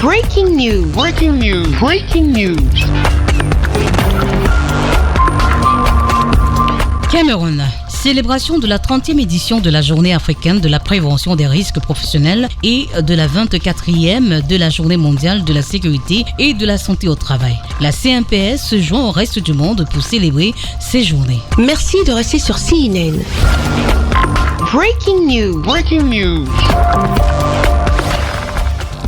Breaking news. Breaking news. Breaking news. Cameroun. Célébration de la 30e édition de la Journée africaine de la prévention des risques professionnels et de la 24e de la Journée mondiale de la sécurité et de la santé au travail. La CNPS se joint au reste du monde pour célébrer ces journées. Merci de rester sur CNN. Breaking news. Breaking news.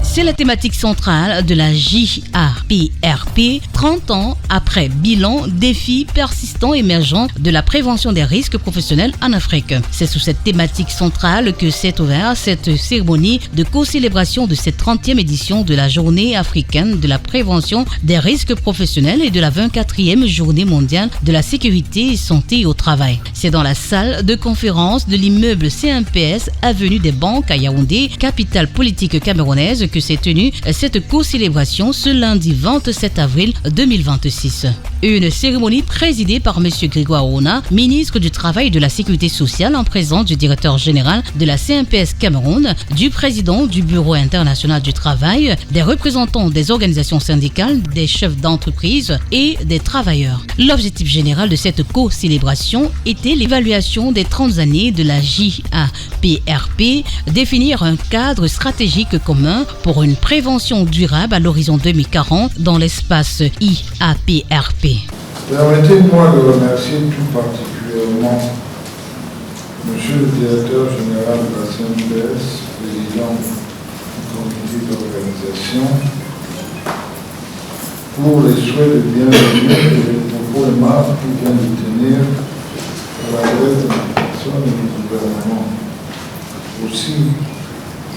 C'est la thématique centrale de la JAPRP, 30 ans après bilan, défis persistants émergents de la prévention des risques professionnels en Afrique. C'est sous cette thématique centrale que s'est ouverte cette cérémonie de co-célébration de cette 30e édition de la Journée africaine de la prévention des risques professionnels et de la 24e Journée mondiale de la sécurité et santé au travail. C'est dans la salle de conférence de l'immeuble CNPS, avenue des Banques à Yaoundé, capitale politique camerounaise, que s'est tenue cette co-célébration ce lundi 27 avril 2026. Une cérémonie présidée par M. Grégoire Ona, ministre du Travail et de la Sécurité sociale, en présence du directeur général de la CNPS Cameroun, du président du Bureau international du travail, des représentants des organisations syndicales, des chefs d'entreprise et des travailleurs. L'objectif général de cette co-célébration était l'évaluation des 30 années de la JAPRP, définir un cadre stratégique commun pour une prévention durable à l'horizon 2040 dans l'espace IAPRP. Permettez-moi de remercier tout particulièrement Monsieur le directeur général de la CNPS, président du comité d'organisation, pour les souhaits de bienvenue et les propos aimables qu'il vient de tenir à l'adresse de la personne et du gouvernement. Aussi,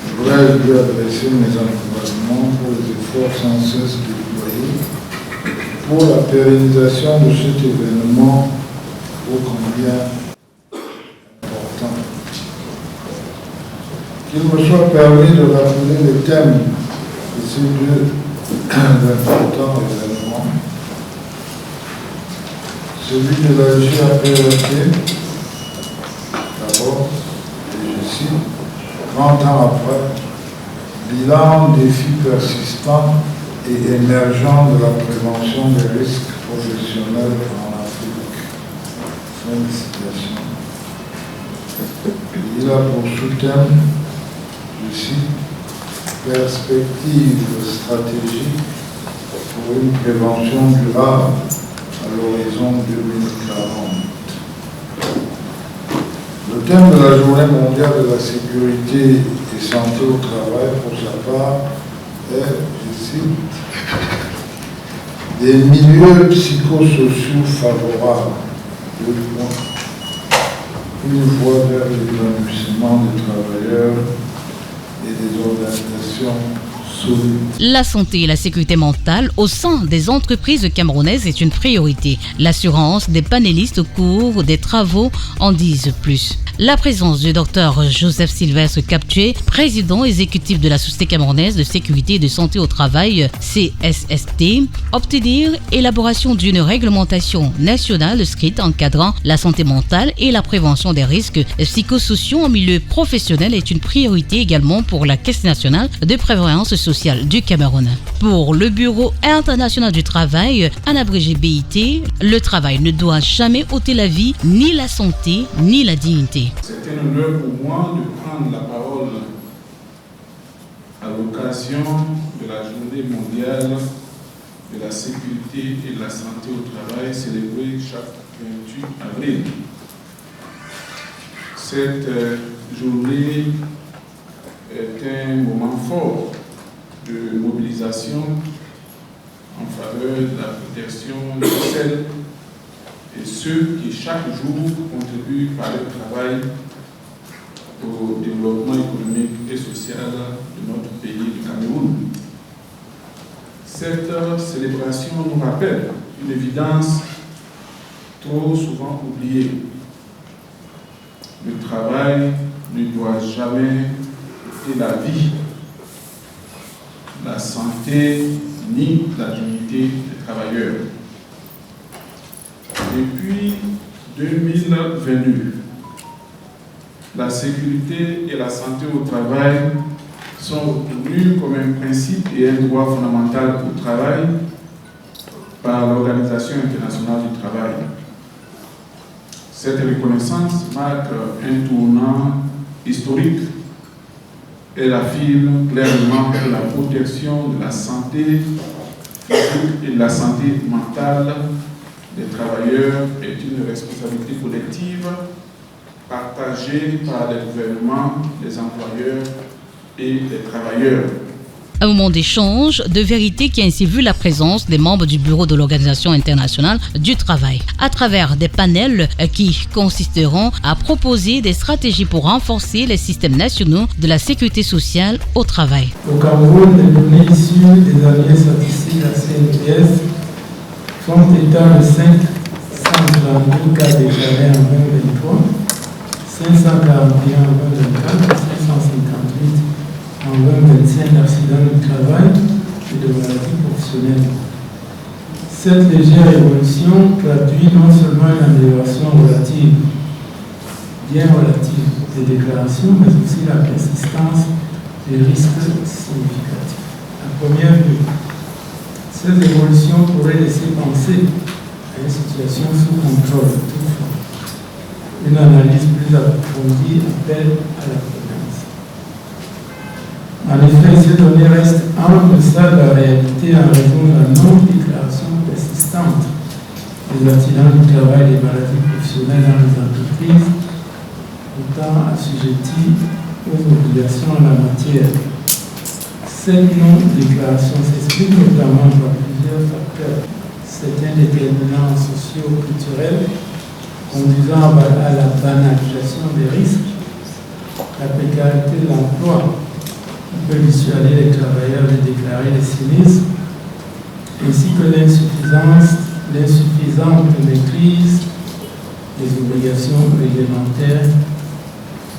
je voudrais lui adresser mes encouragements pour les efforts sans cesse déployés pour la pérennisation de cet événement ô combien important. Qu'il me soit permis de rappeler les thèmes de ces deux importants événements. Celui de la JAPRP, d'abord, et je cite, 30 ans après, bilan, défis persistants et émergents de la prévention des risques professionnels en Afrique. Fin de citation. Il a pour sous-thème, je cite, perspective stratégique pour une prévention durable à l'horizon 2040. Le thème de la Journée mondiale de la sécurité et santé au travail, pour sa part, est, je cite, des milieux psychosociaux favorables, une voie vers l'épanouissement des travailleurs et des organisations solides. La santé et la sécurité mentale au sein des entreprises camerounaises est une priorité. L'assurance des panélistes au cours des travaux en disent plus. La présence du Dr Joseph Sylvestre Captué, président exécutif de la Société camerounaise de sécurité et de santé au travail, CSST, obtenir élaboration d'une réglementation nationale scrite encadrant la santé mentale et la prévention des risques psychosociaux en milieu professionnel est une priorité également pour la Caisse nationale de prévoyance sociale du Cameroun. Pour le Bureau international du travail, en abrégé BIT, le travail ne doit jamais ôter la vie, ni la santé, ni la dignité. C'est un honneur pour moi de prendre la parole à l'occasion de la Journée mondiale de la sécurité et de la santé au travail célébrée chaque 28 avril. Cette journée est un moment fort de mobilisation en faveur de la protection de celles et ceux qui chaque jour contribuent par leur travail au développement économique et social de notre pays, du Cameroun. Cette célébration nous rappelle une évidence trop souvent oubliée. Le travail ne doit jamais ôter la vie, la santé ni la dignité des travailleurs. Depuis 2022, la sécurité et la santé au travail sont reconnus comme un principe et un droit fondamental au travail par l'Organisation internationale du travail. Cette reconnaissance marque un tournant historique. Elle affirme clairement que la protection de la santé physique et de la santé mentale des travailleurs est une responsabilité collective partagée par les gouvernements, les employeurs et les travailleurs. Un moment d'échange, de vérité qui a ainsi vu la présence des membres du bureau de l'Organisation internationale du travail, à travers des panels qui consisteront à proposer des stratégies pour renforcer les systèmes nationaux de la sécurité sociale au travail. Au Cameroun, les données issues des années statistiques à CNPS font état de 532 cas déclarés en 2023, 541 en 2024, 558 en 2025 d'accidents du travail et de maladies professionnelles. Cette légère évolution traduit non seulement une amélioration bien relative des déclarations, mais aussi la persistance des risques significatifs. À première vue, cette évolution pourrait laisser penser à une situation sous contrôle. Toutefois, une analyse plus approfondie appelle à la prudence. En effet, ces données restent en deçà de la réalité en raison de la non-déclaration persistante des accidents du travail et des maladies professionnelles dans les entreprises, pourtant assujetties aux obligations en la matière. Cette non-déclaration s'explique notamment par plusieurs facteurs. Certains déterminants socio-culturels conduisant à la banalisation des risques, la précarité de l'emploi, qui peut dissuader les travailleurs de déclarer les sinistres, ainsi que l'insuffisante maîtrise des obligations réglementaires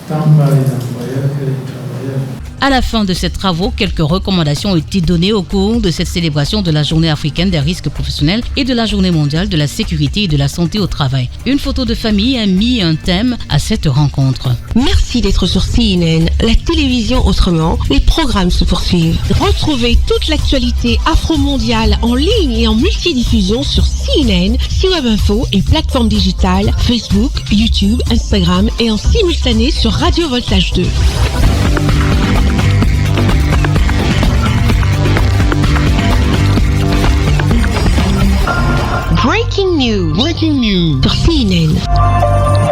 tant par les employeurs que les travailleurs. À la fin de ces travaux, quelques recommandations ont été données au cours de cette célébration de la Journée africaine des risques professionnels et de la Journée mondiale de la sécurité et de la santé au travail. Une photo de famille a mis un thème à cette rencontre. Merci d'être sur CNN, la télévision autrement. Les programmes se poursuivent. Retrouvez toute l'actualité afro-mondiale en ligne et en multidiffusion sur CNN, C-Web Info et plateformes digitales, Facebook, YouTube, Instagram et en simultané sur Radio Voltage 2. Breaking news. Sur CNN.